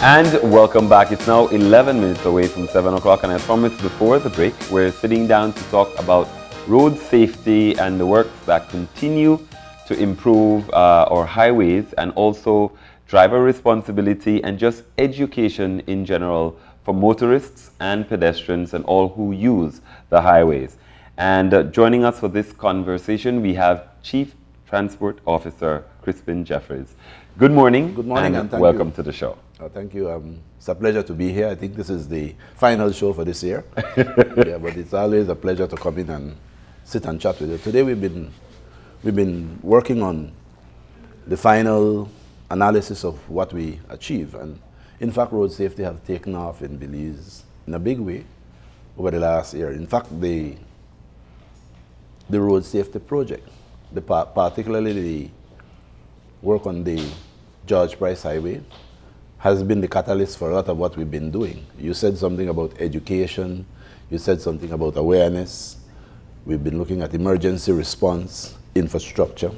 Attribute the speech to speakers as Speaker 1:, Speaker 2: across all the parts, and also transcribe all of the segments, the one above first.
Speaker 1: And welcome back. It's now 11 minutes away from 7 o'clock, and I promised before the break, we're sitting down to talk about road safety and the works that continue to improve our highways, and also driver responsibility and just education in general for motorists and pedestrians and all who use the highways. And joining us for this conversation, we have Chief Transport Officer Crispin Jeffries. Good morning.
Speaker 2: Good morning, and
Speaker 1: welcome to the show.
Speaker 2: Thank you. It's a pleasure to be here. I think this is the final show for this year. Yeah, but it's always a pleasure to come in and sit and chat with you. Today we've been working on the final analysis of what we achieve, and in fact, road safety has taken off in Belize in a big way over the last year. In fact, the road safety project, particularly the work on the George Price Highway, has been the catalyst for a lot of what we've been doing. You said something about education, you said something about awareness. We've been looking at emergency response, infrastructure,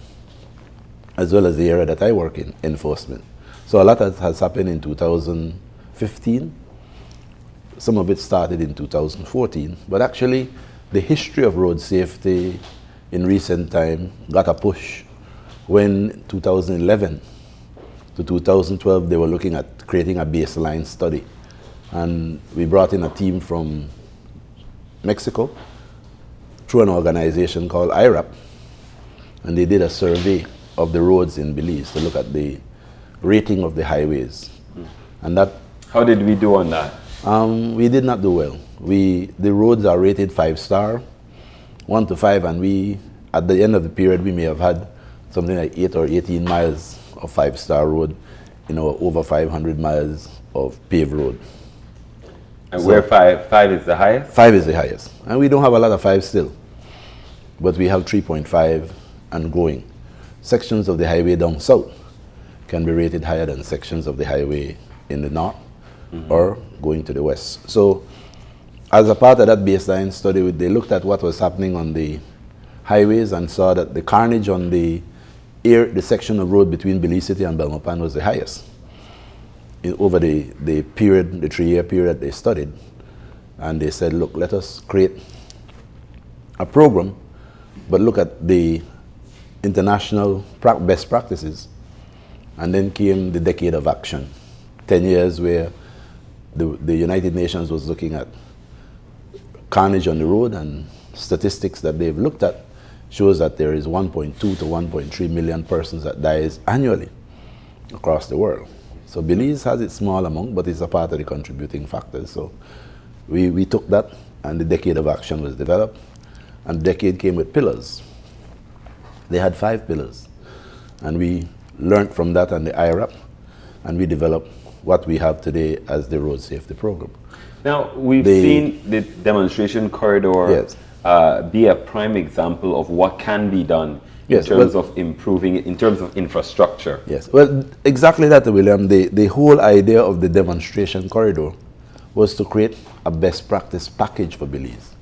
Speaker 2: as well as the area that I work in, enforcement. So a lot has happened in 2015. Some of it started in 2014, but actually the history of road safety in recent time got a push when 2011 to 2012, they were looking at creating a baseline study. And we brought in a team from Mexico through an organization called IRAP. And they did a survey of the roads in Belize to look at the rating of the highways. And that...
Speaker 1: How did we do on that?
Speaker 2: We did not do well. The roads are rated 5-star, 1 to 5, and we, at the end of the period, we may have had something like 8 or 18 miles of 5-star road, over 500 miles of paved road.
Speaker 1: And so where five is the highest?
Speaker 2: 5 is the highest. And we don't have a lot of 5 still, but we have 3.5 and growing. Sections of the highway down south can be rated higher than sections of the highway in the north or going to the west. So as a part of that baseline study, they looked at what was happening on the highways and saw that the carnage on the section of road between Belize City and Belmopan was the highest over the 3-year period they studied. And they said, look, let us create a program, but look at the international best practices. And then came the decade of action, 10 years where the United Nations was looking at carnage on the road, and statistics that they've looked at shows that there is 1.2 to 1.3 million persons that dies annually across the world. So Belize has its small amount, but it's a part of the contributing factors. So we took that, and the decade of action was developed, and the decade came with pillars. They had 5 pillars, and we learned from that and the IRAP, and we developed what we have today as the road safety program.
Speaker 1: Now, we've seen the demonstration corridor.
Speaker 2: Yes.
Speaker 1: Be a prime example of what can be done in terms of improving, in terms of infrastructure.
Speaker 2: Yes, well, exactly that, William. The whole idea of the demonstration corridor was to create a best practice package for Belize.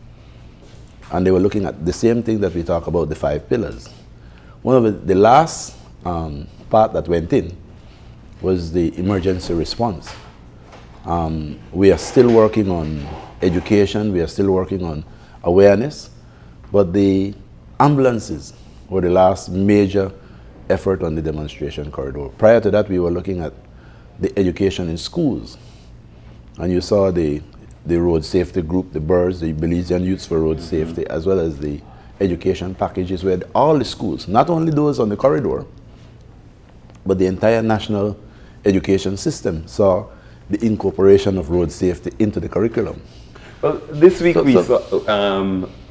Speaker 2: And they were looking at the same thing that we talk about, the 5 pillars. One of the last part that went in was the emergency response. We are still working on education, we are still working on awareness, but the ambulances were the last major effort on the demonstration corridor. Prior to that, we were looking at the education in schools, and you saw the road safety group, the BIRS, the Belizean Youths for Road Safety, as well as the education packages where all the schools, not only those on the corridor, but the entire national education system saw the incorporation of road safety into the curriculum.
Speaker 1: Well, this week we saw,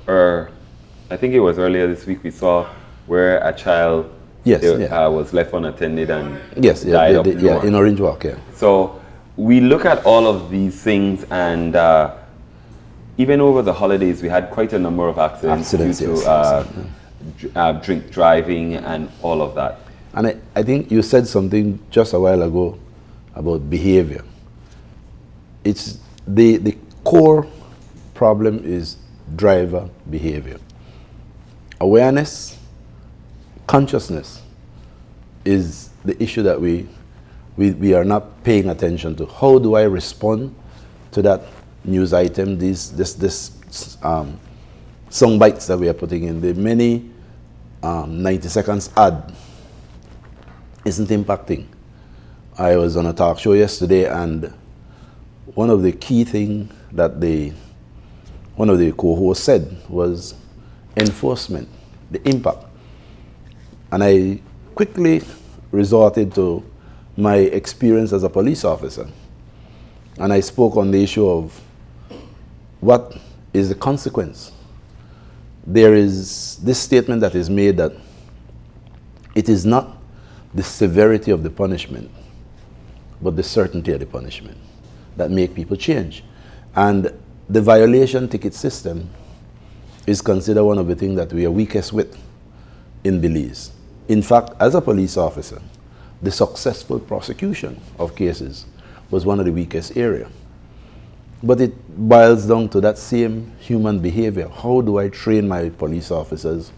Speaker 1: or I think it was earlier this week, we saw where a child was left unattended and died up north.
Speaker 2: In Orange Walk, yeah.
Speaker 1: So we look at all of these things, and even over the holidays, we had quite a number of accidents due to drink driving and all of that.
Speaker 2: And I think you said something just a while ago about behavior. It's the core problem is driver behavior. Awareness, consciousness is the issue that we we are not paying attention to how do I respond to that news item, song bites that we are putting in. The many 90 seconds ad isn't impacting. I was on a talk show yesterday, and one of the key things that one of the co-hosts said was enforcement, the impact. And I quickly resorted to my experience as a police officer. And I spoke on the issue of what is the consequence. There is this statement that is made that it is not the severity of the punishment, but the certainty of the punishment that make people change. And the violation ticket system is considered one of the things that we are weakest with in Belize. In fact, as a police officer, the successful prosecution of cases was one of the weakest areas. But it boils down to that same human behavior. How do I train my police officers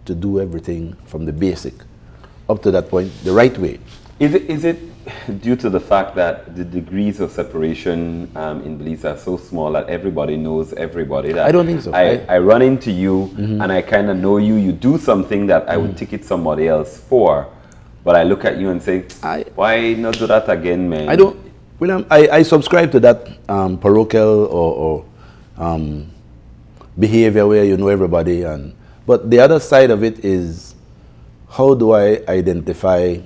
Speaker 2: to do everything from the basic up to that point the right way?
Speaker 1: Is it due to the fact that the degrees of separation in Belize are so small that everybody knows everybody? That
Speaker 2: I don't think so.
Speaker 1: I run into you and I kind of know you. You do something that I would ticket somebody else for, but I look at you and say, why not do that again, man?
Speaker 2: I don't. William, I subscribe to that parochial or behavior where you know everybody. But the other side of it is, how do I identify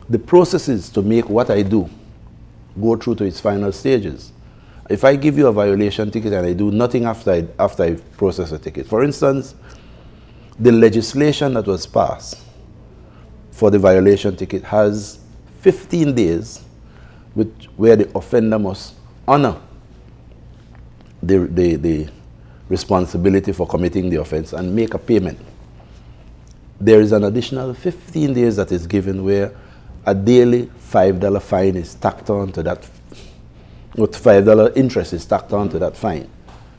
Speaker 2: the processes to make what I do go through to its final stages? If I give you a violation ticket and I do nothing after I process a ticket. For instance, the legislation that was passed for the violation ticket has 15 days where the offender must honor the responsibility for committing the offense and make a payment. There is an additional 15 days that is given where a daily $5 fine is tacked on to that, with $5 interest is tacked on to that fine.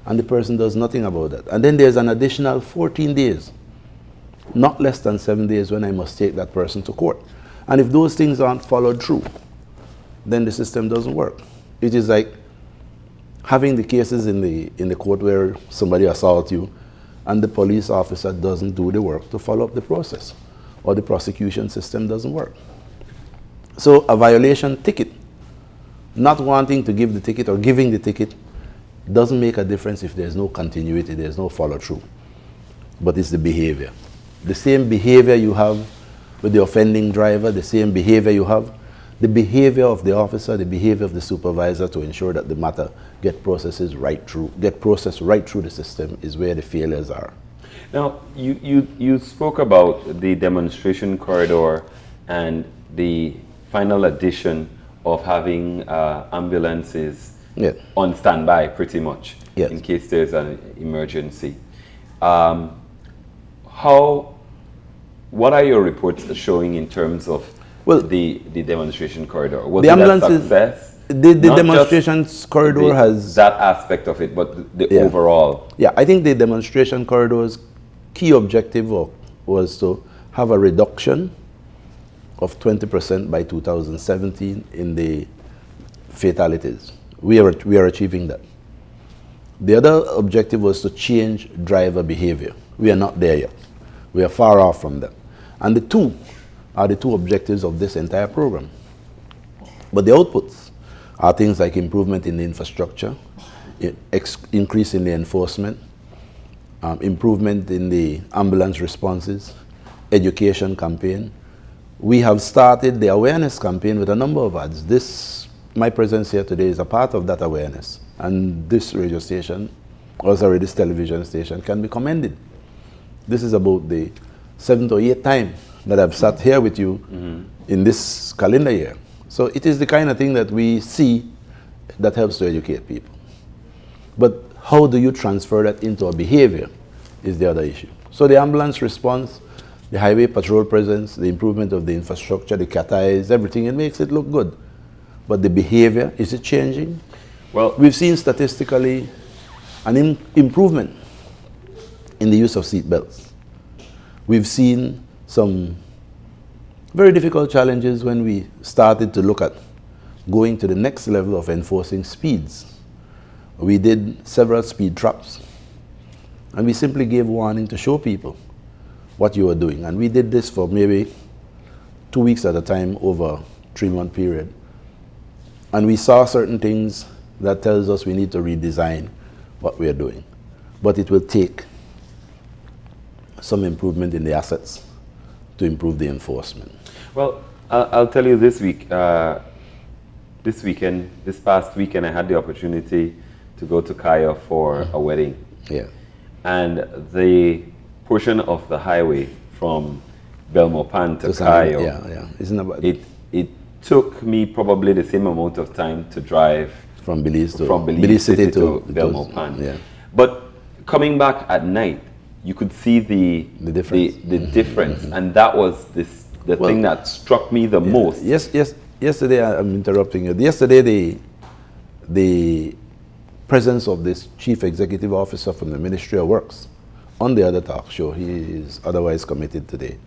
Speaker 2: And the person does nothing about that. And then there's an additional 14 days, not less than 7 days, when I must take that person to court. And if those things aren't followed through, then the system doesn't work. It is like having the cases in the court where somebody assaults you and the police officer doesn't do the work to follow up the process, or the prosecution system doesn't work. So a violation ticket, not wanting to give the ticket or giving the ticket, doesn't make a difference if there's no continuity, there's no follow through. But it's the behavior. The same behavior you have with the offending driver, the same behavior you have, the behavior of the officer, the behavior of the supervisor to ensure that the matter get processed right through the system is where the failures are.
Speaker 1: Now, you spoke about the demonstration corridor and the final addition of having ambulances on standby pretty much in case there's an emergency. What are your reports showing in terms of the demonstration corridor? Was it a success?
Speaker 2: The demonstrations corridor has
Speaker 1: that aspect of it, but the overall.
Speaker 2: Yeah, I think the demonstration corridor's key objective was to have a reduction of 20% by 2017 in the fatalities. We are achieving that. The other objective was to change driver behavior. We are not there yet. We are far off from that. And the two are the two objectives of this entire program. But the outputs are things like improvement in the infrastructure, increase in the enforcement, improvement in the ambulance responses, education campaign. We have started the awareness campaign with a number of ads. My presence here today is a part of that awareness. And this radio station, this television station, can be commended. This is about the 7th or 8th time that I've sat here with you in this calendar year. So it is the kind of thing that we see that helps to educate people. But how do you transfer that into a behavior is the other issue. So the ambulance response, the highway patrol presence, the improvement of the infrastructure, the cat eyes, everything, it makes it look good. But the behavior, is it changing? Well, we've seen statistically an improvement in the use of seat belts. We've seen some Very difficult challenges when we started to look at going to the next level of enforcing speeds. We did several speed traps, and we simply gave warning to show people what you were doing. And we did this for maybe 2 weeks at a time over a 3-month period. And we saw certain things that tells us we need to redesign what we are doing. But it will take some improvement in the assets to improve the enforcement.
Speaker 1: Well, I'll tell you this week, this past weekend, I had the opportunity to go to Kaya for a wedding.
Speaker 2: Yeah.
Speaker 1: And the portion of the highway from Belmopan to Kaya,
Speaker 2: yeah. Isn't about
Speaker 1: it took me probably the same amount of time to drive
Speaker 2: from Belize
Speaker 1: City to Belmopan.
Speaker 2: Yeah.
Speaker 1: But coming back at night, you could see the difference, and that was the thing that struck me the most.
Speaker 2: Yesterday, I'm interrupting you. Yesterday, the presence of this chief executive officer from the Ministry of Works on the other talk show, he is otherwise committed today,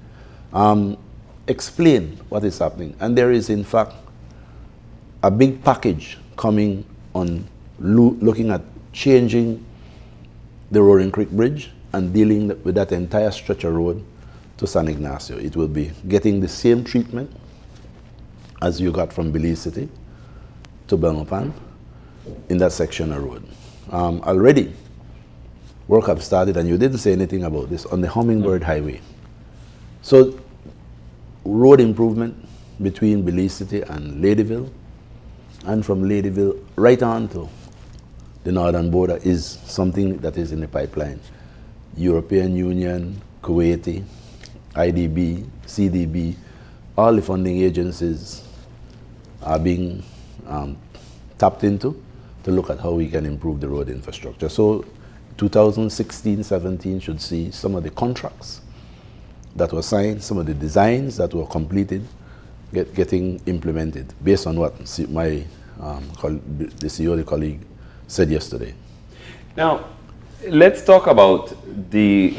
Speaker 2: explain what is happening. And there is, in fact, a big package coming on looking at changing the Roaring Creek Bridge and dealing with that entire stretch of road to San Ignacio. It will be getting the same treatment as you got from Belize City to Belmopan in that section of road. Already, work have started, and you didn't say anything about this, on the Hummingbird Highway. So, road improvement between Belize City and Ladyville, and from Ladyville right on to the northern border is something that is in the pipeline. European Union, Kuwaiti, IDB, CDB, all the funding agencies are being tapped into to look at how we can improve the road infrastructure. So 2016-17 should see some of the contracts that were signed, some of the designs that were completed, getting implemented based on what my the CEO, the colleague, said yesterday.
Speaker 1: Now, let's talk about the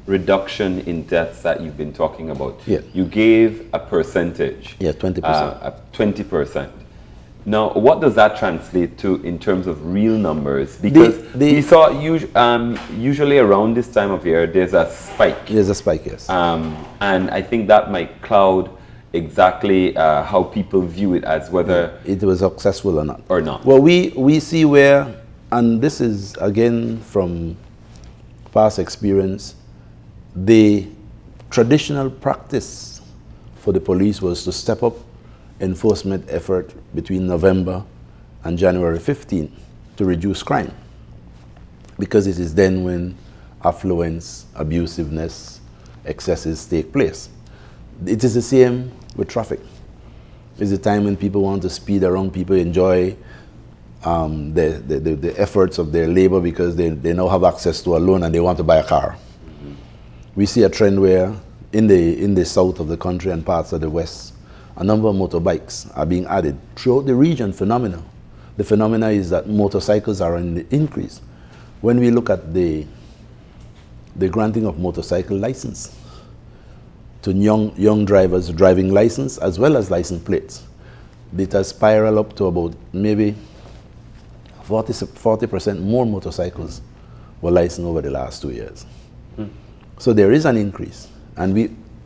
Speaker 1: reduction in deaths that you've been talking about.
Speaker 2: Yeah.
Speaker 1: You gave a percentage.
Speaker 2: Yeah, 20%.
Speaker 1: 20%. Now, what does that translate to in terms of real numbers? Because we saw usually around this time of year, there's a spike.
Speaker 2: There's a spike, yes.
Speaker 1: And I think that might cloud exactly how people view it as whether
Speaker 2: it was successful or not.
Speaker 1: Well,
Speaker 2: we see where, and this is again from past experience, the traditional practice for the police was to step up enforcement effort between November and January 15 to reduce crime, because it is then when affluence, abusiveness, excesses take place. It is the same with traffic. It's the time when people want to speed around, people enjoy the efforts of their labor because they now have access to a loan and they want to buy a car. Mm-hmm. We see a trend where in the south of the country and parts of the west, a number of motorbikes are being added throughout the region. Phenomena. The phenomena is that motorcycles are in the increase. When we look at the granting of motorcycle license to young drivers, driving license as well as license plates, it has spiraled up to about maybe 40% more motorcycles were licensed over the last 2 years. Mm. So there is an increase, and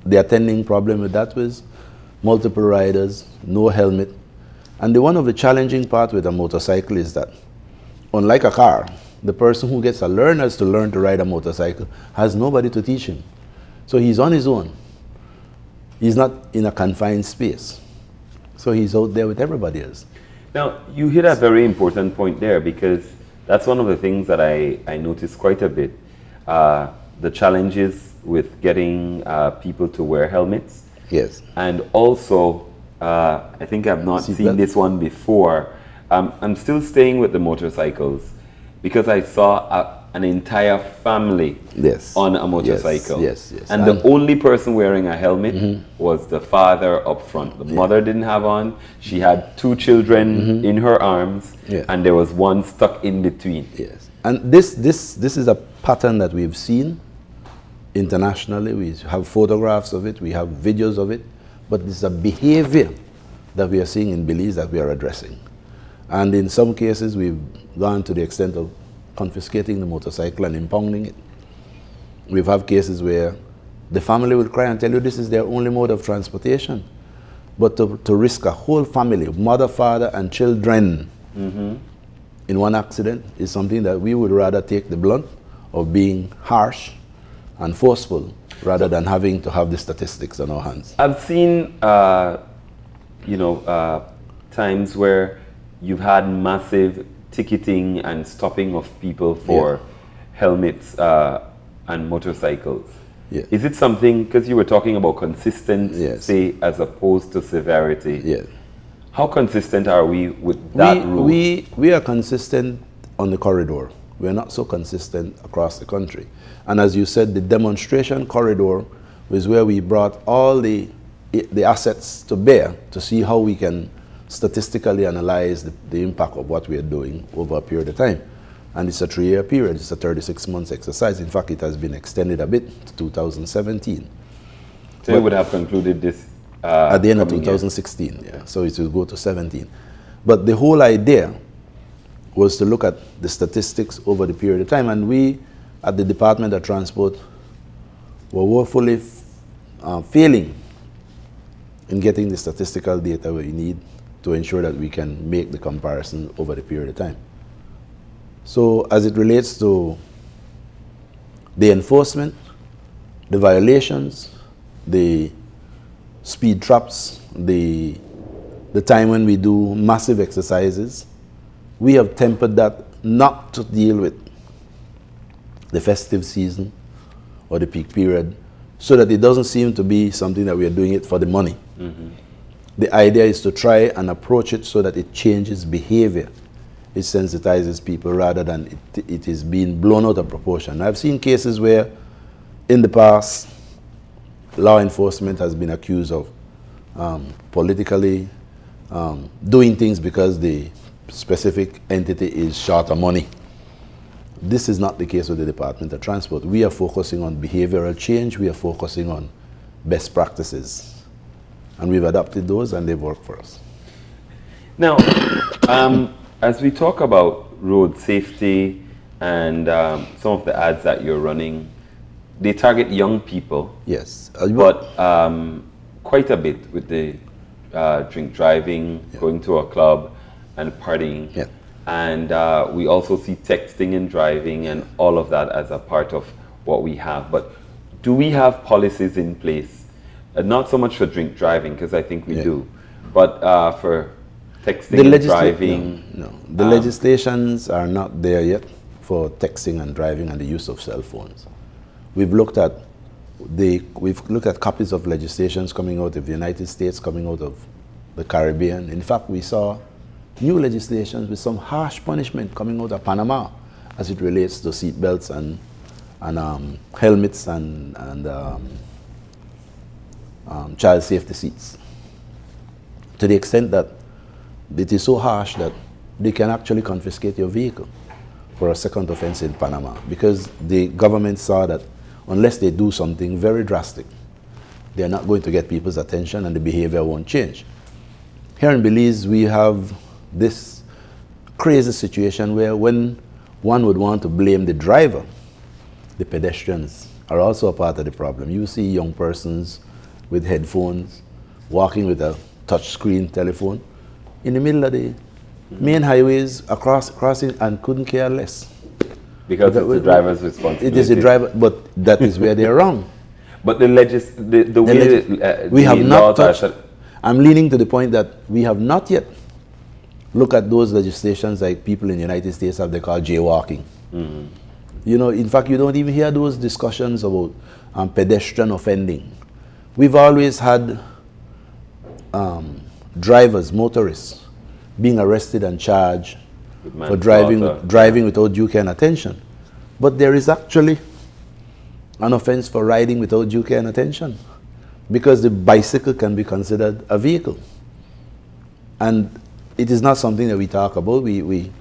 Speaker 2: the attending problem with that was multiple riders, no helmet. And one of the challenging part with a motorcycle is that, unlike a car, the person who gets a learner to learn to ride a motorcycle has nobody to teach him. So he's on his own. He's not in a confined space. So he's out there with everybody else.
Speaker 1: Now, you hit a very important point there, because that's one of the things that I noticed quite a bit. The challenges with getting people to wear helmets.
Speaker 2: Yes.
Speaker 1: And also, I think I've not seen this one before. I'm still staying with the motorcycles because I saw an entire family on a motorcycle.
Speaker 2: Yes.
Speaker 1: And the only person wearing a helmet was the father up front. The mother didn't have on. She had 2 children in her arms, and there was one stuck in between.
Speaker 2: Yes. And this is a pattern that we've seen internationally. We have photographs of it, we have videos of it, but it's a behavior that we are seeing in Belize that we are addressing. And in some cases, we've gone to the extent of confiscating the motorcycle and impounding it. We've had cases where the family will cry and tell you this is their only mode of transportation. But to risk a whole family, mother, father, and children in one accident is something that we would rather take the blunt of being harsh and forceful rather than having to have the statistics on our hands.
Speaker 1: I've seen, times where you've had massive ticketing and stopping of people for helmets and motorcycles.
Speaker 2: Yeah.
Speaker 1: Is it something, because you were talking about consistency as opposed to severity?
Speaker 2: Yeah.
Speaker 1: How consistent are we with that rule?
Speaker 2: We are consistent on the corridor. We're not so consistent across the country. And as you said, the demonstration corridor was where we brought all the assets to bear to see how we can statistically analyze the impact of what we are doing over a period of time. And it's a 3-year period. It's a 36 months exercise. In fact, it has been extended a bit to 2017.
Speaker 1: So you would have concluded this
Speaker 2: at the end of 2016, yeah. So it will go to 17. But the whole idea was to look at the statistics over the period of time. And we, at the Department of Transport, were woefully failing in getting the statistical data we need to ensure that we can make the comparison over the period of time. So as it relates to the enforcement, the violations, the speed traps, the time when we do massive exercises, we have tempered that not to deal with the festive season or the peak period, so that it doesn't seem to be something that we are doing it for the money. The idea is to try and approach it so that it changes behavior. It sensitizes people rather than it is being blown out of proportion. I've seen cases where in the past law enforcement has been accused of politically doing things because the specific entity is short of money. This is not the case with the Department of Transport. We are focusing on behavioral change. We are focusing on best practices. And we've adopted those and they've worked for us.
Speaker 1: Now, as we talk about road safety and some of the ads that you're running, they target young people.
Speaker 2: Yes.
Speaker 1: But quite a bit with the drink driving, going to a club and partying.
Speaker 2: Yeah.
Speaker 1: And we also see texting and driving and all of that as a part of what we have. But do we have policies in place? Not so much for drink driving, because I think we do, but for texting and driving.
Speaker 2: No. The legislations are not there yet for texting and driving and the use of cell phones. We've looked at copies of legislations coming out of the United States, coming out of the Caribbean. In fact, we saw new legislations with some harsh punishment coming out of Panama as it relates to seat belts and helmets and child safety seats, to the extent that it is so harsh that they can actually confiscate your vehicle for a second offense in Panama, because the government saw that unless they do something very drastic, they're not going to get people's attention and the behavior won't change. Here in Belize, we have this crazy situation where when one would want to blame the driver, the pedestrians are also a part of the problem. You see young persons with headphones, walking with a touchscreen telephone in the middle of the main highways crossing and couldn't care less.
Speaker 1: Because it's the driver's responsibility.
Speaker 2: It is the driver, but that is where they're wrong.
Speaker 1: But we
Speaker 2: have not touched. I'm leaning to the point that we have not yet looked at those legislations like people in the United States have they call jaywalking. You know, in fact, you don't even hear those discussions about pedestrian offending. We've always had drivers, motorists, being arrested and charged for driving without due care and attention. But there is actually an offense for riding without due care and attention, because the bicycle can be considered a vehicle. And it is not something that we talk about. We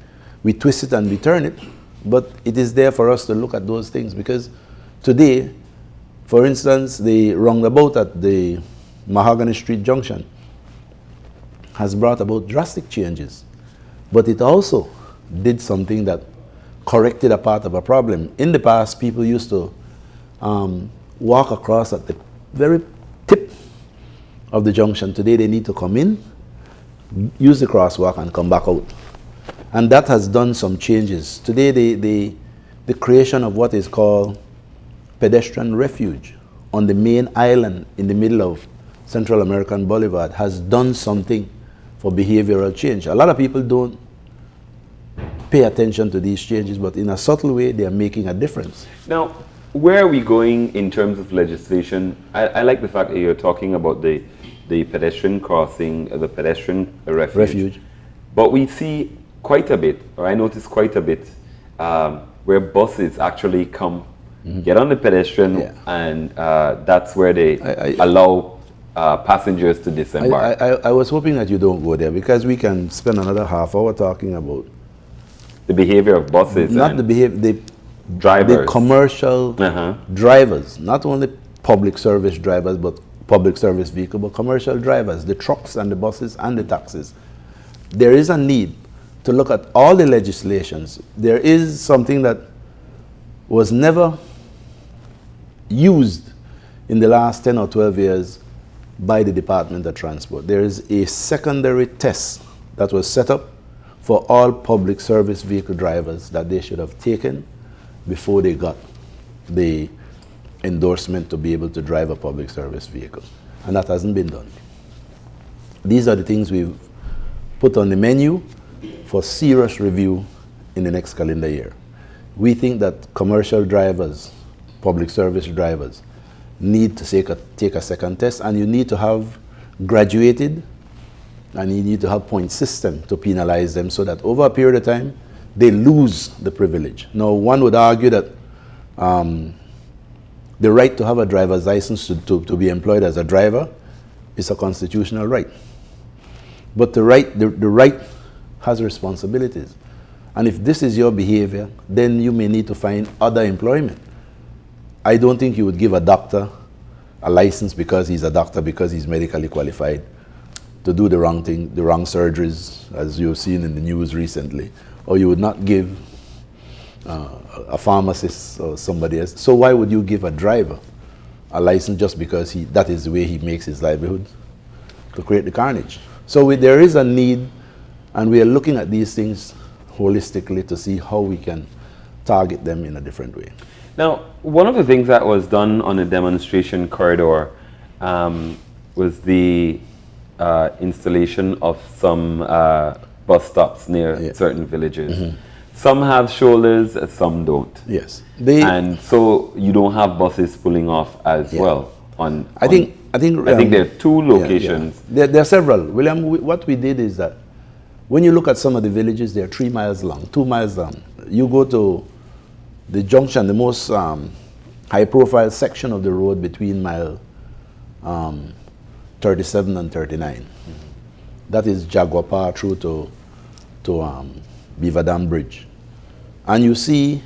Speaker 2: twist it and we turn it, but it is there for us to look at those things, because today For instance, the roundabout at the Mahogany Street Junction has brought about drastic changes, but it also did something that corrected a part of a problem. In the past, people used to walk across at the very tip of the junction. Today, they need to come in, use the crosswalk, and come back out. And that has done some changes. Today, the creation of what is called pedestrian refuge on the main island in the middle of Central American Boulevard has done something for behavioral change. A lot of people don't pay attention to these changes, but in a subtle way, they are making a difference.
Speaker 1: Now, where are we going in terms of legislation? I like the fact that you're talking about the pedestrian crossing, the pedestrian refuge. But we see quite a bit, or I notice quite a bit, where buses actually come, get on the pedestrian, and that's where they allow passengers to disembark.
Speaker 2: I was hoping that you don't go there, because we can spend another half hour talking about
Speaker 1: the behavior of buses.
Speaker 2: Not the behavior, the
Speaker 1: drivers.
Speaker 2: The commercial drivers, not only public service drivers, but public service vehicle, but commercial drivers, the trucks and the buses and the taxis. There is a need to look at all the legislations. There is something that was never used in the last 10 or 12 years by the Department of Transport. There is a secondary test that was set up for all public service vehicle drivers that they should have taken before they got the endorsement to be able to drive a public service vehicle. And that hasn't been done. These are the things we've put on the menu for serious review in the next calendar year. We think that commercial drivers, public service drivers, need to take a second test, and you need to have graduated, and you need to have point system to penalize them so that over a period of time, they lose the privilege. Now, one would argue that the right to have a driver's license to be employed as a driver is a constitutional right. But the right has responsibilities. And if this is your behavior, then you may need to find other employment. I don't think you would give a doctor a license because he's a doctor, because he's medically qualified, to do the wrong thing, the wrong surgeries, as you've seen in the news recently. Or you would not give a pharmacist or somebody else. So why would you give a driver a license just because that is the way he makes his livelihood? To create the carnage. So there is a need, and we are looking at these things holistically to see how we can target them in a different way.
Speaker 1: Now, one of the things that was done on the demonstration corridor was the installation of some bus stops near certain villages. Some have shoulders, some don't.
Speaker 2: Yes.
Speaker 1: And so you don't have buses pulling off as well.
Speaker 2: I think
Speaker 1: there are two locations.
Speaker 2: There are several. William, what we did is that when you look at some of the villages, they're 3 miles long, 2 miles long. You go to the junction, the most high-profile section of the road between mile 37 and 39. That is Jaguapa through to Beaver Dam Bridge. And you see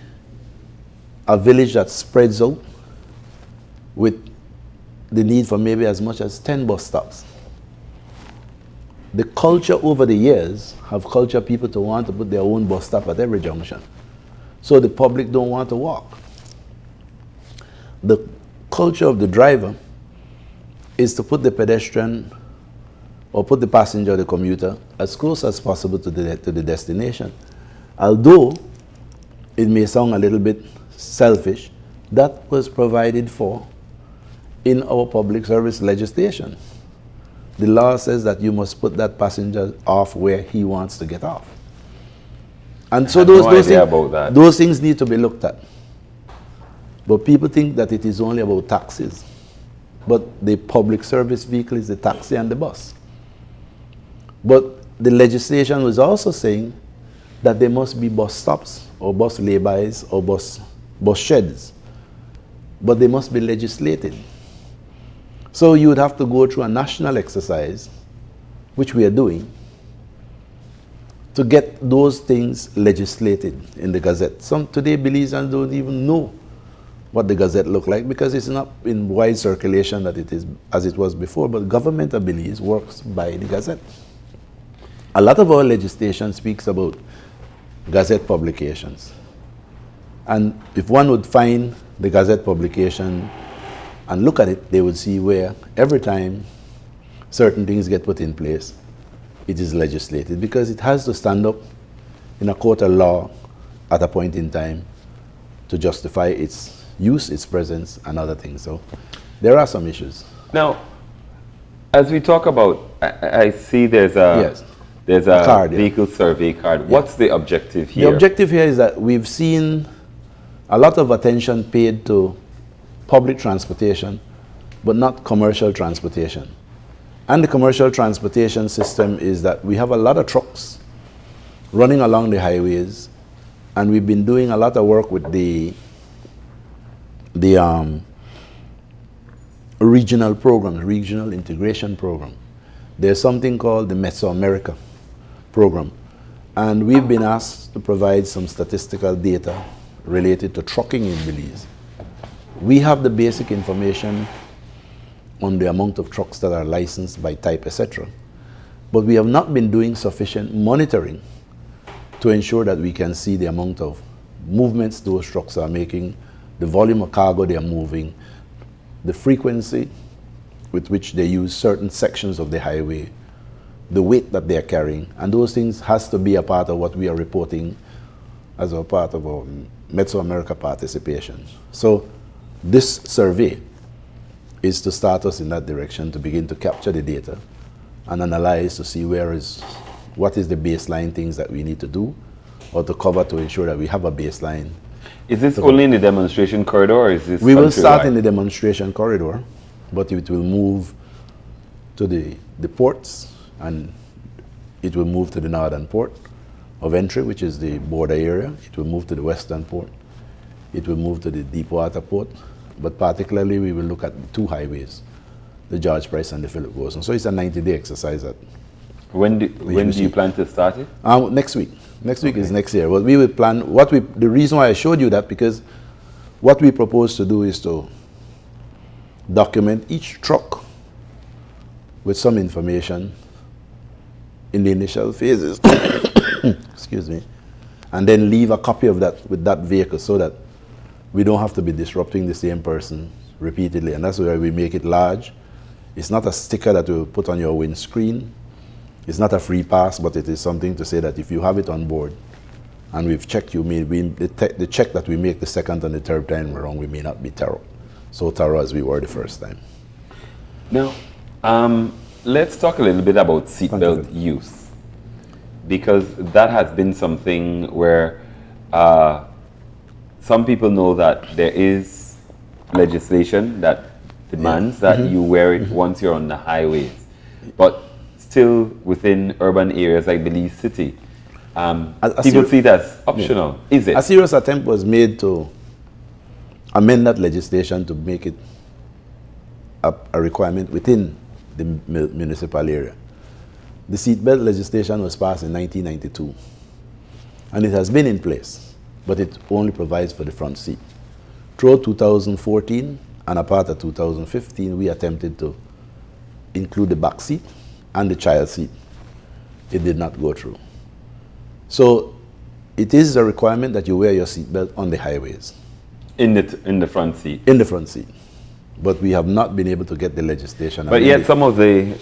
Speaker 2: a village that spreads out with the need for maybe as much as 10 bus stops. The culture over the years have cultured people to want to put their own bus stop at every junction. So the public don't want to walk. The culture of the driver is to put the pedestrian or put the passenger or the commuter as close as possible to the destination. Although it may sound a little bit selfish, that was provided for in our public service legislation. The law says that you must put that passenger off where he wants to get off. And so those things need to be looked at. But people think that it is only about taxis. But the public service vehicle is the taxi and the bus. But the legislation was also saying that there must be bus stops or bus laybys or bus sheds. But they must be legislated. So you would have to go through a national exercise, which we are doing, to get those things legislated in the Gazette. Today, Belizeans don't even know what the Gazette looked like because it's not in wide circulation that it is as it was before, but government of Belize works by the Gazette. A lot of our legislation speaks about Gazette publications. And if one would find the Gazette publication and look at it, they would see where every time certain things get put in place, it is legislated because it has to stand up in a court of law at a point in time to justify its use, its presence, and other things. So there are some issues.
Speaker 1: Now, as we talk about, I see there's a
Speaker 2: Yes.
Speaker 1: there's a
Speaker 2: card, yeah.
Speaker 1: vehicle survey card.
Speaker 2: Yeah.
Speaker 1: What's the objective here?
Speaker 2: The objective here is that we've seen a lot of attention paid to public transportation, but not commercial transportation. And the commercial transportation system is that we have a lot of trucks running along the highways, and we've been doing a lot of work with the regional programs, regional integration program. There's something called the Mesoamerica program, and we've been asked to provide some statistical data related to trucking in Belize. We have the basic information on the amount of trucks that are licensed by type, etc. But we have not been doing sufficient monitoring to ensure that we can see the amount of movements those trucks are making, the volume of cargo they are moving, the frequency with which they use certain sections of the highway, the weight that they are carrying, and those things has to be a part of what we are reporting as a part of our Mesoamerica participation. So this survey is to start us in that direction, to begin to capture the data and analyze to see what is the baseline things that we need to do or to cover to ensure that we have a baseline.
Speaker 1: Is this only in the demonstration corridor, or is this?
Speaker 2: We will start in the demonstration corridor, but it will move to the ports, and it will move to the northern port of entry, which is the border area. It will move to the western port. It will move to the deep water port. But particularly, we will look at two highways, the George Price and the Philip Wilson. So it's a 90-day exercise.
Speaker 1: When do you plan to start it?
Speaker 2: Next week. Next week is next year. But we will plan, the reason why I showed you that, because what we propose to do is to document each truck with some information in the initial phases, excuse me, and then leave a copy of that with that vehicle so that we don't have to be disrupting the same person repeatedly. And that's why we make it large. It's not a sticker that we put on your windscreen. It's not a free pass, but it is something to say that if you have it on board and we've checked you, the check that we make the second and the third time around, we may not be so thorough as we were the first time.
Speaker 1: Now, let's talk a little bit about seatbelt use, because that has been something where some people know that there is legislation that demands that you wear it once you're on the highways, but still within urban areas like Belize City, people see it as optional. Yeah. Is it?
Speaker 2: A serious attempt was made to amend that legislation to make it a requirement within the municipal area. The seatbelt legislation was passed in 1992, and it has been in place, but it only provides for the front seat. Throughout 2014 and a part of 2015, we attempted to include the back seat and the child seat. It did not go through. So it is a requirement that you wear your seatbelt on the highways.
Speaker 1: In the front seat?
Speaker 2: In the front seat. But we have not been able to get the legislation.
Speaker 1: But yet some of the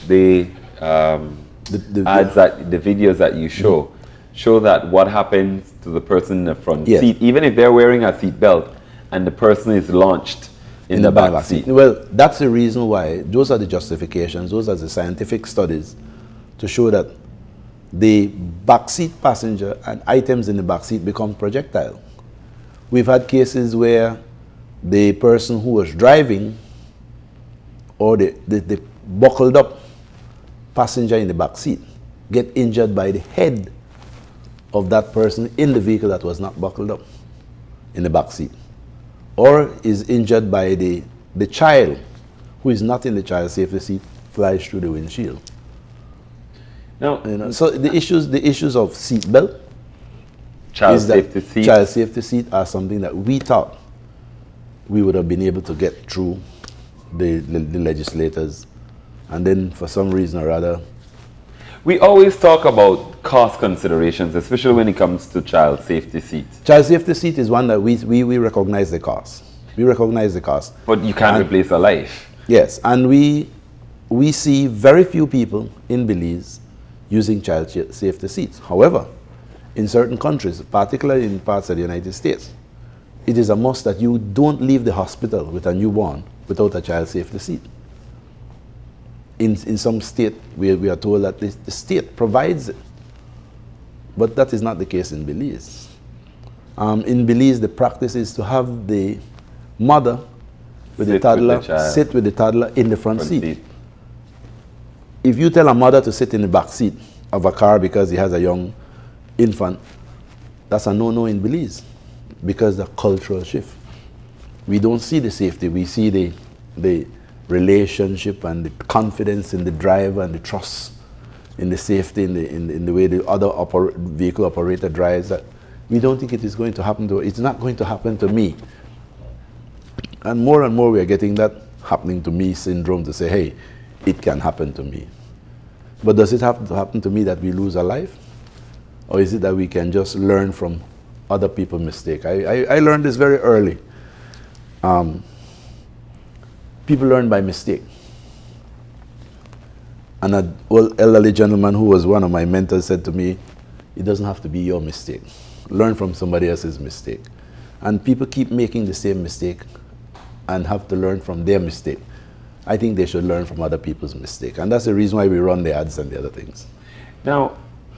Speaker 1: ads, the videos that you show that what happens to the person in the front seat, even if they're wearing a seatbelt and the person is launched in the back seat.
Speaker 2: Well, that's the reason why. Those are the justifications. Those are the scientific studies to show that the backseat passenger and items in the backseat become projectile. We've had cases where the person who was driving or the buckled up passenger in the back seat get injured by the head of that person in the vehicle that was not buckled up in the back seat, or is injured by the child who is not in the child safety seat, flies through the windshield.
Speaker 1: Now,
Speaker 2: so the issues of seat belt,
Speaker 1: child safety seat
Speaker 2: are something that we thought we would have been able to get through the legislators. And then for some reason or other,
Speaker 1: We always talk about cost considerations, especially when it comes to child safety seats.
Speaker 2: child safety seat is one that we recognize the cost. We recognize the cost.
Speaker 1: But you can't replace a life.
Speaker 2: Yes, and we see very few people in Belize using child safety seats. However, in certain countries, particularly in parts of the United States, it is a must that you don't leave the hospital with a newborn without a child safety seat. In some state, we are told that the state provides it. But that is not the case in Belize. In Belize, the practice is to have the mother with the toddler sit with the toddler in the front seat. If you tell a mother to sit in the back seat of a car because he has a young infant, that's a no-no in Belize because of the cultural shift. We don't see the safety, we see the relationship and the confidence in the driver and the trust in the safety in the way the other vehicle operator drives. That we don't think it is going to happen to, it's not going to happen to me. And more we are getting that happening to me syndrome to say, hey, it can happen to me. But does it have to happen to me that we lose a life? Or is it that we can just learn from other people's mistakes? I learned this very early. People learn by mistake. And an elderly gentleman who was one of my mentors said to me, it doesn't have to be your mistake. Learn from somebody else's mistake. And people keep making the same mistake and have to learn from their mistake. I think they should learn from other people's mistake. And that's the reason why we run the ads and the other things.
Speaker 1: Now,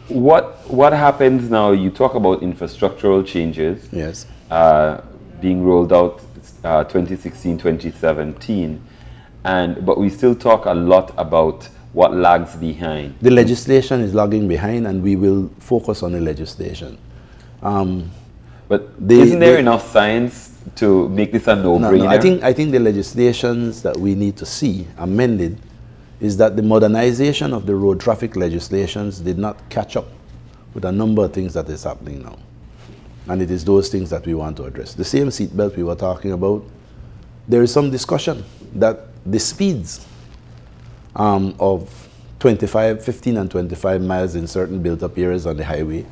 Speaker 1: what happens now? You talk about infrastructural changes.
Speaker 2: Yes.
Speaker 1: Being rolled out 2016, 2017. But we still talk a lot about what lags behind.
Speaker 2: The legislation is lagging behind, and we will focus on the legislation.
Speaker 1: But isn't there enough science to make this a no-brainer?
Speaker 2: No, I think the legislations that we need to see amended is that the modernization of the road traffic legislations did not catch up with a number of things that is happening now. And it is those things that we want to address. The same seatbelt we were talking about, there is some discussion that the speeds of 15 and 25 miles in certain built-up areas on the highway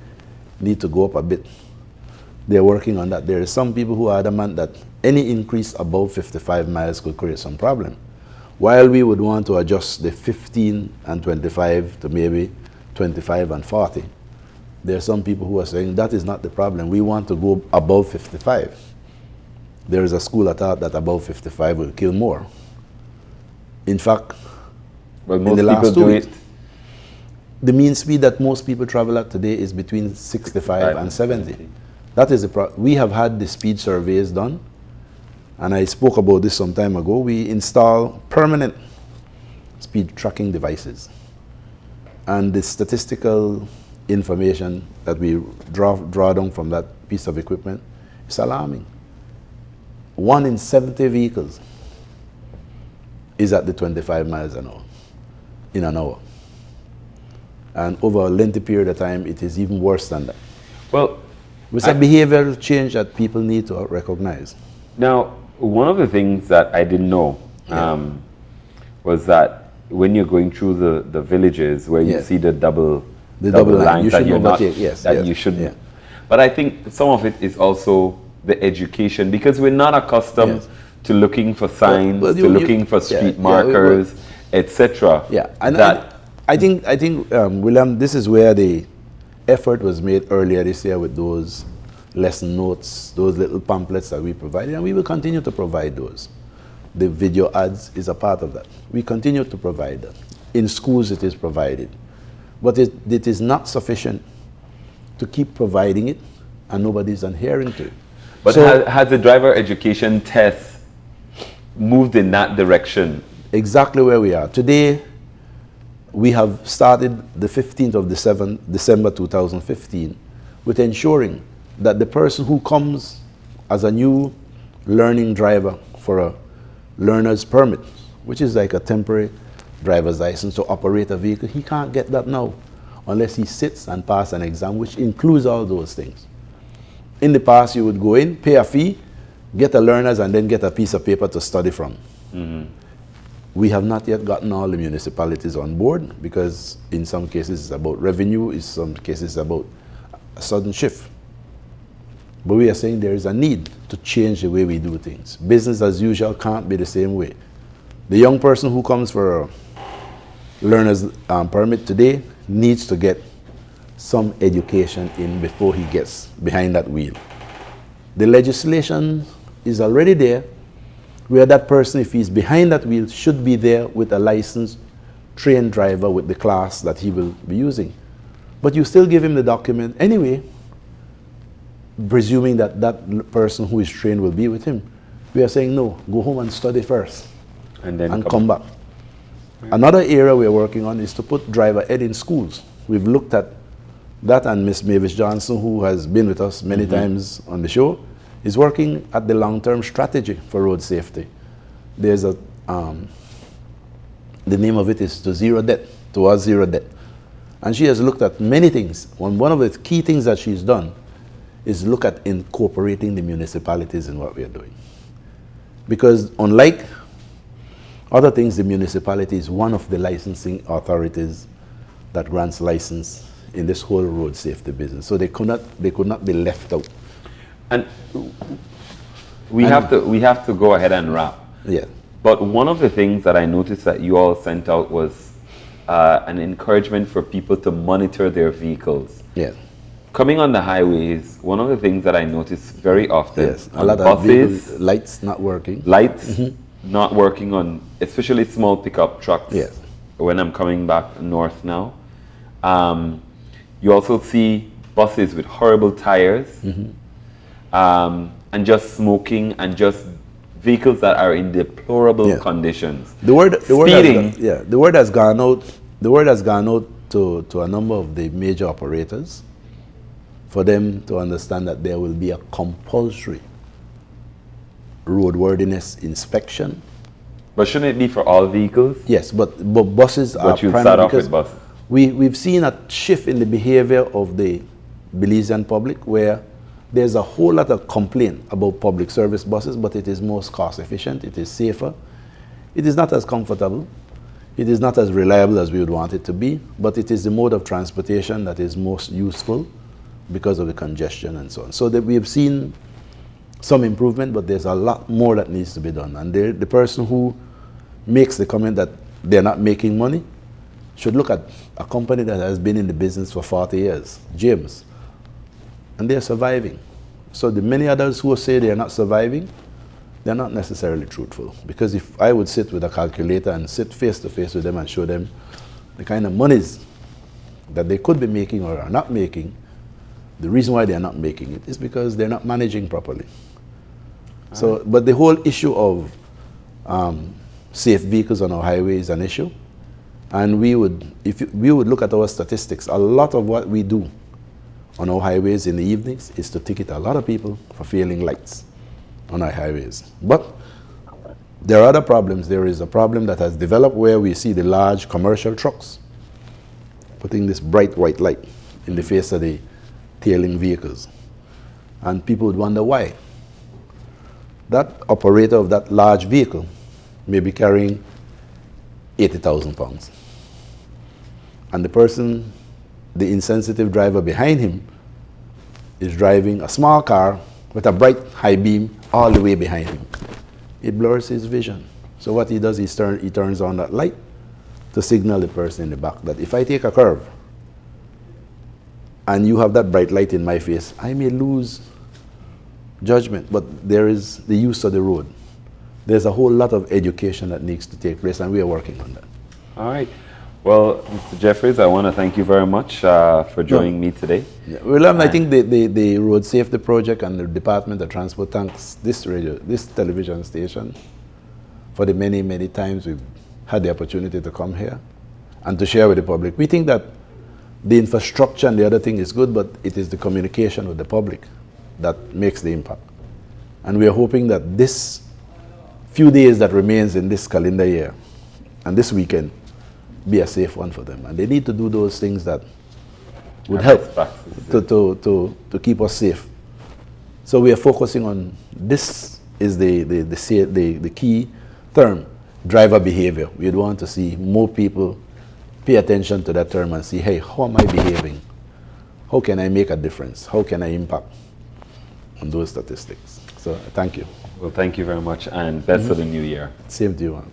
Speaker 2: need to go up a bit. They're working on that. There are some people who are adamant that any increase above 55 miles could create some problem. While we would want to adjust the 15 and 25 to maybe 25 and 40, there are some people who are saying that is not the problem. We want to go above 55. There is a school of thought that above 55 will kill more. In fact, in the last 2 weeks, the mean speed that most people travel at today is between 65 and 70. That is we have had the speed surveys done, and I spoke about this some time ago. We install permanent speed tracking devices, and the statistical information that we draw down from that piece of equipment is alarming. 1 in 70 vehicles is at the 25 miles an hour in an hour, and over a lengthy period of time it is even worse than that.
Speaker 1: Well,
Speaker 2: it's a behavioral change that people need to recognize.
Speaker 1: Now, one of the things that I didn't know was that when you're going through the villages where you see the double lines
Speaker 2: you
Speaker 1: that you're not,
Speaker 2: you
Speaker 1: shouldn't.
Speaker 2: Yeah.
Speaker 1: But I think some of it is also the education, because we're not accustomed to looking for signs, looking for street markers, etc.
Speaker 2: Yeah, and I think William, this is where the effort was made earlier this year with those lesson notes, those little pamphlets that we provided, and we will continue to provide those. The video ads is a part of that. We continue to provide that. In schools it is provided. But it is not sufficient to keep providing it and nobody's adhering to it.
Speaker 1: But so, has the driver education test moved in that direction?
Speaker 2: Exactly where we are. Today, we have started the 15th of December 2015 with ensuring that the person who comes as a new learning driver for a learner's permit, which is like a temporary driver's license to operate a vehicle, he can't get that now unless he sits and passes an exam, which includes all those things. In the past, you would go in, pay a fee, get a learners and then get a piece of paper to study from. We have not yet gotten all the municipalities on board because in some cases it's about revenue, in some cases it's about a sudden shift. But we are saying there is a need to change the way we do things. Business as usual can't be the same way. The young person who comes for a learner's permit today needs to get some education in before he gets behind that wheel. The legislation is already there where that person, if he's behind that wheel, should be there with a licensed, trained driver with the class that he will be using. But you still give him the document anyway, presuming that that person who is trained will be with him. We are saying, no, go home and study first
Speaker 1: and then
Speaker 2: come back. Right. Another area we're working on is to put driver ed in schools. We've looked at that, and Miss Mavis Johnson, who has been with us many times on the show, is working at the long-term strategy for road safety. There's a, the name of it is Towards Zero Debt. And she has looked at many things. One of the key things that she's done is look at incorporating the municipalities in what we are doing. Because unlike other things, the municipality is one of the licensing authorities that grants license in this whole road safety business. So they could not be left out.
Speaker 1: And we have to go ahead and wrap.
Speaker 2: Yeah.
Speaker 1: But one of the things that I noticed that you all sent out was an encouragement for people to monitor their vehicles.
Speaker 2: Yeah.
Speaker 1: Coming on the highways, one of the things that I notice very often,
Speaker 2: yes, a lot
Speaker 1: buses,
Speaker 2: of lights not working.
Speaker 1: Lights not working on, especially small pickup trucks.
Speaker 2: Yes.
Speaker 1: When I'm coming back north now, you also see buses with horrible tires, and just smoking, and just vehicles that are in deplorable conditions.
Speaker 2: The word has gone out. The word has gone out to a number of the major operators for them to understand that there will be a compulsory roadworthiness inspection.
Speaker 1: But shouldn't it be for all vehicles?
Speaker 2: Yes, but buses are
Speaker 1: primary. But you start off with buses.
Speaker 2: We've seen a shift in the behavior of the Belizean public where there's a whole lot of complaint about public service buses, but it is most cost efficient, it is safer, it is not as comfortable, it is not as reliable as we would want it to be, but it is the mode of transportation that is most useful because of the congestion and so on. So that we have seen some improvement, but there's a lot more that needs to be done. And the person who makes the comment that they're not making money should look at a company that has been in the business for 40 years, James, and they're surviving. So the many others who say they're not surviving, they're not necessarily truthful. Because if I would sit with a calculator and sit face to face with them and show them the kind of monies that they could be making or are not making, the reason why they're not making it is because they're not managing properly. So, but the whole issue of safe vehicles on our highway is an issue. And we would look at our statistics, a lot of what we do on our highways in the evenings is to ticket a lot of people for failing lights on our highways. But there are other problems. There is a problem that has developed where we see the large commercial trucks putting this bright white light in the face of the tailing vehicles. And people would wonder why. That operator of that large vehicle may be carrying 80,000 pounds. And the person, the insensitive driver behind him, is driving a small car with a bright high beam all the way behind him. It blurs his vision. So what he does, he turns on that light to signal the person in the back that if I take a curve and you have that bright light in my face, I may lose judgment. But there is the use of the road. There's a whole lot of education that needs to take place, and we are working on that.
Speaker 1: All right. Well, Mr. Jeffries, I want to thank you very much for joining me today.
Speaker 2: Yeah. Well, I think the Road Safety Project and the Department of Transport thanks this television station for the many, many times we've had the opportunity to come here and to share with the public. We think that the infrastructure and the other thing is good, but it is the communication with the public that makes the impact. And we are hoping that this few days that remains in this calendar year and this weekend be a safe one for them. And they need to do those things that would help to keep us safe. So we are focusing on this is the key term, driver behavior. We'd want to see more people pay attention to that term and see, hey, how am I behaving? How can I make a difference? How can I impact on those statistics? So thank you.
Speaker 1: Well, thank you very much, and best for the new year.
Speaker 2: Same to you, man.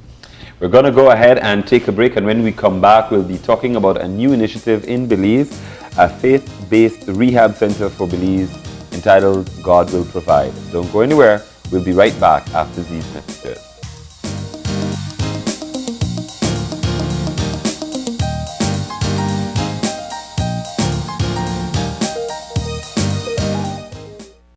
Speaker 1: We're going to go ahead and take a break, and when we come back, we'll be talking about a new initiative in Belize, a faith-based rehab center for Belize entitled God Will Provide. Don't go anywhere. We'll be right back after these messages.